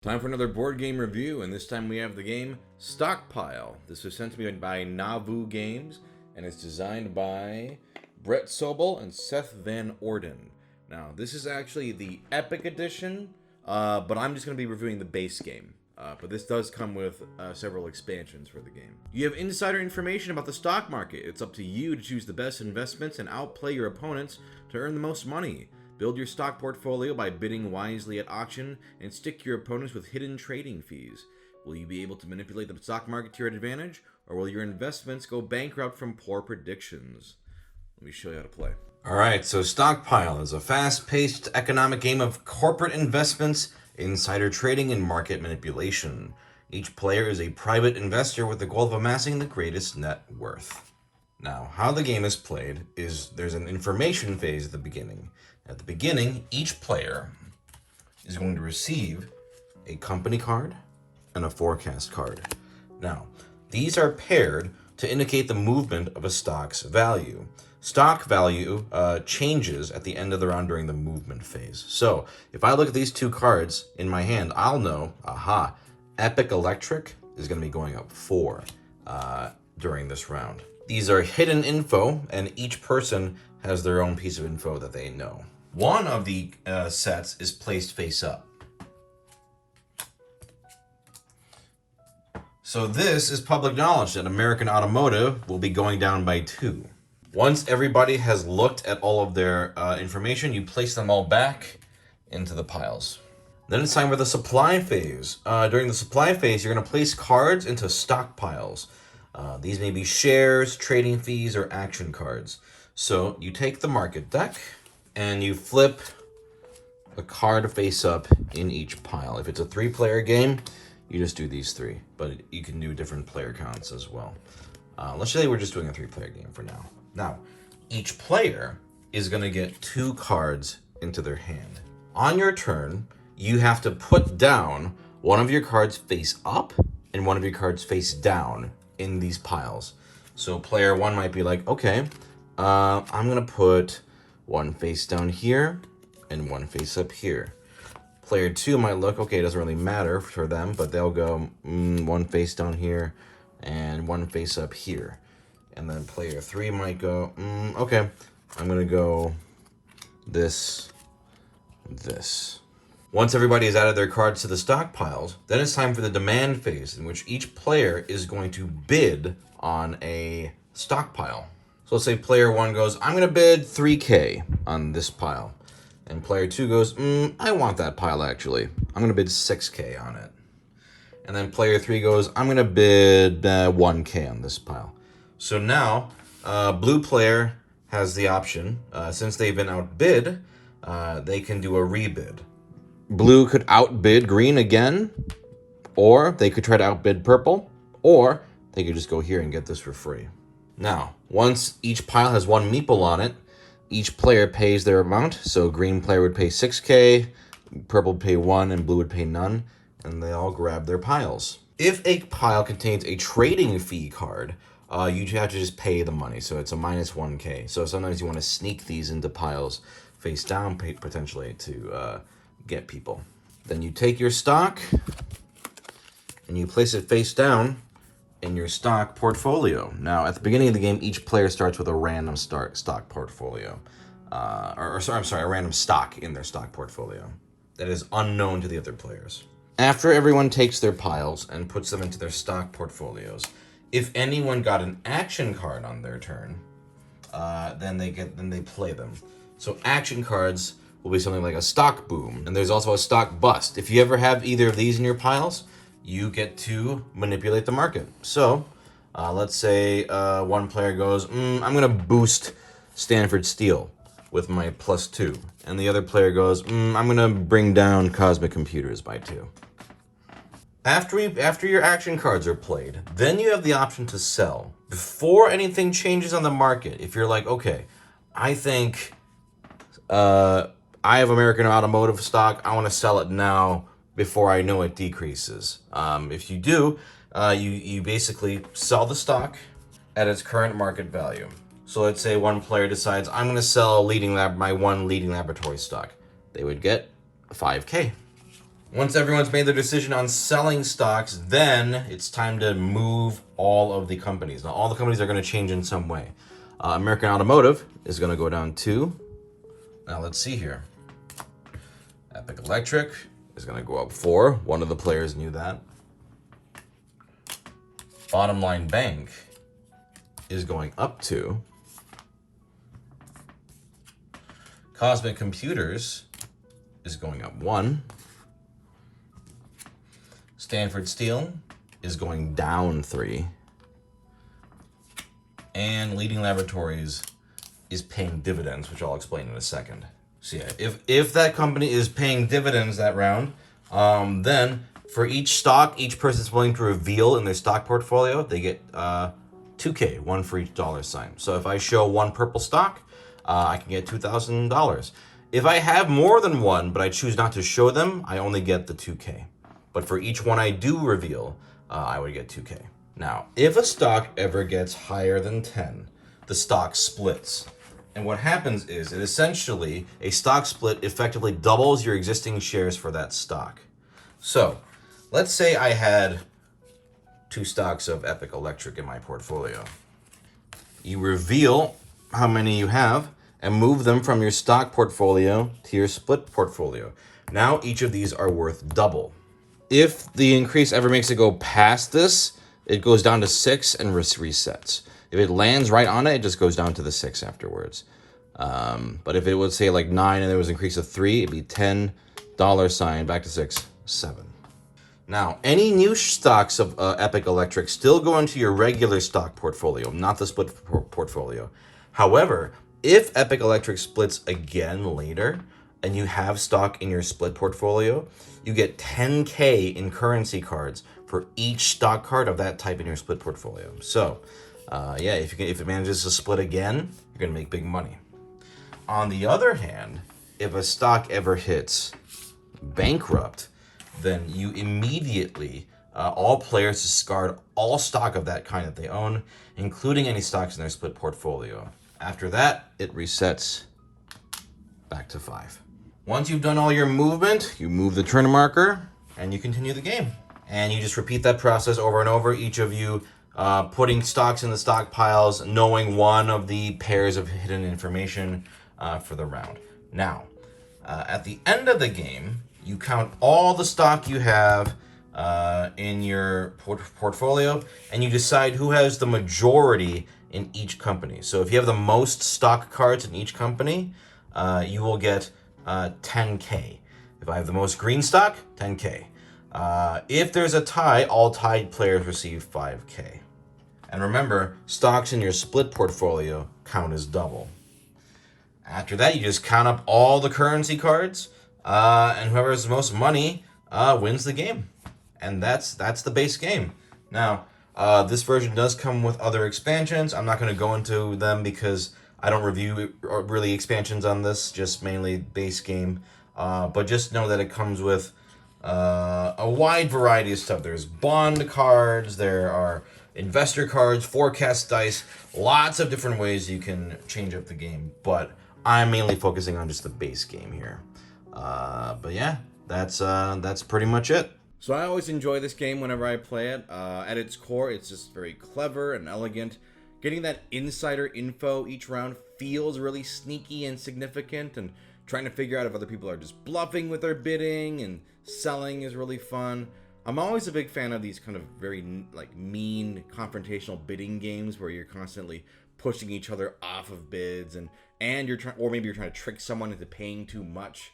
Time for another board game review, and this time we have the game Stockpile. This was sent to me by Nauvoo Games, and it's designed by Brett Sobel and Seth Van Orden. Now, this is actually the Epic Edition, but I'm just going to be reviewing the base game. But this does come with several expansions for the game. You have insider information about the stock market. It's up to you to choose the best investments and outplay your opponents to earn the most money. Build your stock portfolio by bidding wisely at auction and stick your opponents with hidden trading fees. Will you be able to manipulate the stock market to your advantage, or will your investments go bankrupt from poor predictions? Let me show you how to play. Alright, so Stockpile is a fast-paced economic game of corporate investments, insider trading, and market manipulation. Each player is a private investor with the goal of amassing the greatest net worth. Now, how the game is played is there's an information phase at the beginning. At the beginning, each player is going to receive a company card and a forecast card. Now, these are paired to indicate the movement of a stock's value. Stock value changes at the end of the round during the movement phase. So, if I look at these two cards in my hand, I'll know, aha, Epic Electric is going to be going up 4 during this round. These are hidden info, and each person has their own piece of info that they know. One of the sets is placed face up. So this is public knowledge that American Automotive will be going down by 2. Once everybody has looked at all of their information, you place them all back into the piles. Then it's time for the supply phase. During the supply phase, you're going to place cards into stockpiles. These may be shares, trading fees, or action cards. So you take the market deck and you flip a card face up in each pile. If it's a 3-player game, you just do these 3, but you can do different player counts as well. Let's say we're just doing a 3-player game for now. Now, each player is going to get 2 cards into their hand. On your turn, you have to put down one of your cards face up and one of your cards face down in these piles. So player 1 might be like, okay, I'm going to put one face down here and one face up here. Player 2 might look, okay, it doesn't really matter for them, but they'll go one face down here and one face up here. And then player 3 might go, okay, I'm going to go this. Once everybody has added their cards to the stockpiles, then it's time for the demand phase, in which each player is going to bid on a stockpile. So let's say player 1 goes, I'm going to bid 3K on this pile. And player 2 goes, I want that pile actually. I'm going to bid 6K on it. And then player 3 goes, I'm going to bid 1K on this pile. So now, blue player has the option, since they've been outbid, they can do a rebid. Blue could outbid green again, or they could try to outbid purple, or they could just go here and get this for free. Now, once each pile has 1 meeple on it, each player pays their amount. So green player would pay 6K, purple would pay 1, and blue would pay none, and they all grab their piles. If a pile contains a trading fee card, you have to just pay the money, so it's a minus 1K. So sometimes you want to sneak these into piles face down, potentially, to get people. Then you take your stock, and you place it face down in your stock portfolio. Now, at the beginning of the game, each player starts with a random stock portfolio. A random stock in their stock portfolio that is unknown to the other players. After everyone takes their piles and puts them into their stock portfolios, if anyone got an action card on their turn, then they play them. So action cards will be something like a stock boom, and there's also a stock bust. If you ever have either of these in your piles, you get to manipulate the market. So, let's say one player goes, I'm going to boost Stanford Steel with my +2. And the other player goes, I'm going to bring down Cosmic Computers by 2. After your action cards are played, then you have the option to sell. Before anything changes on the market, if you're like, okay, I think I have American Automotive stock, I want to sell it now before I know it decreases. If you do, you basically sell the stock at its current market value. So let's say one player decides, I'm going to sell my one leading laboratory stock. They would get 5K. Once everyone's made their decision on selling stocks, then it's time to move all of the companies. Now, all the companies are going to change in some way. American Automotive is going to go down 2. Now, let's see here. Epic Electric is going to go up 4. One of the players knew that. Bottom Line Bank is going up 2. Cosmic Computers is going up 1. Stanford Steel is going down 3. And Leading Laboratories is paying dividends, which I'll explain in a second. So yeah, if that company is paying dividends that round, then for each stock each person's willing to reveal in their stock portfolio, they get $2K, one for each dollar sign. So if I show one purple stock, I can get $2,000. If I have more than one, but I choose not to show them, I only get the 2K. But for each one I do reveal, I would get 2K. Now, if a stock ever gets higher than 10, the stock splits. And what happens is, it essentially, a stock split effectively doubles your existing shares for that stock. So, let's say I had 2 stocks of Epic Electric in my portfolio. You reveal how many you have and move them from your stock portfolio to your split portfolio. Now each of these are worth double. If the increase ever makes it go past this, it goes down to 6 and resets. If it lands right on it, it just goes down to the 6 afterwards. But if it would say like 9 and there was an increase of 3, it'd be $10 sign back to 6, 7. Now, any new stocks of Epic Electric still go into your regular stock portfolio, not the split portfolio. However, if Epic Electric splits again later and you have stock in your split portfolio, you get 10K in currency cards for each stock card of that type in your split portfolio. So, yeah, if it manages to split again, you're going to make big money. On the other hand, if a stock ever hits bankrupt, then you immediately, all players discard all stock of that kind that they own, including any stocks in their split portfolio. After that, it resets back to 5. Once you've done all your movement, you move the turn marker, and you continue the game. And you just repeat that process over and over, each of you putting stocks in the stockpiles, knowing one of the pairs of hidden information for the round. Now, at the end of the game, you count all the stock you have in your portfolio, and you decide who has the majority in each company. So if you have the most stock cards in each company, you will get 10K. If I have the most green stock, 10K. If there's a tie, all tied players receive 5K. And remember, stocks in your split portfolio count as double. After that, you just count up all the currency cards, and whoever has the most money wins the game. And that's the base game. Now, this version does come with other expansions. I'm not going to go into them because I don't review really expansions on this, just mainly base game. But just know that it comes with a wide variety of stuff. There's bond cards, there are investor cards, forecast dice, lots of different ways you can change up the game. But I'm mainly focusing on just the base game here. But yeah, that's pretty much it. So I always enjoy this game whenever I play it. At its core, it's just very clever and elegant. Getting that insider info each round feels really sneaky and significant, and trying to figure out if other people are just bluffing with their bidding and selling is really fun. I'm always a big fan of these kind of very mean confrontational bidding games where you're constantly pushing each other off of bids, and you're trying, or maybe you're trying to trick someone into paying too much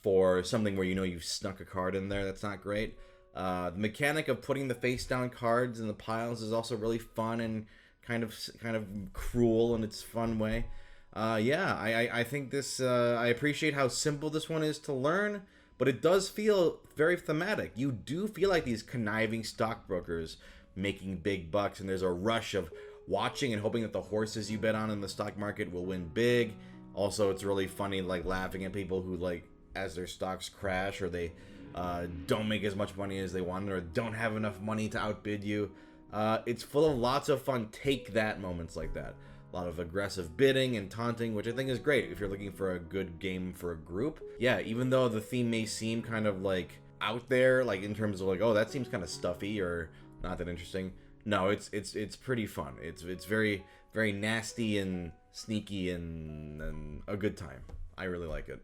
for something where you know you've snuck a card in there. That's not great. The mechanic of putting the face down cards in the piles is also really fun and kind of cruel in its fun way. I think this, I appreciate how simple this one is to learn, but it does feel very thematic. You do feel like these conniving stockbrokers making big bucks, and there's a rush of watching and hoping that the horses you bet on in the stock market will win big. Also, it's really funny, laughing at people who, as their stocks crash, or they don't make as much money as they wanted, or don't have enough money to outbid you. It's full of lots of fun take that moments like that. A lot of aggressive bidding and taunting, which I think is great if you're looking for a good game for a group. Yeah, even though the theme may seem kind of out there, like in terms of like, oh, that seems kind of stuffy or not that interesting. No, it's pretty fun. It's very nasty and sneaky and a good time. I really like it.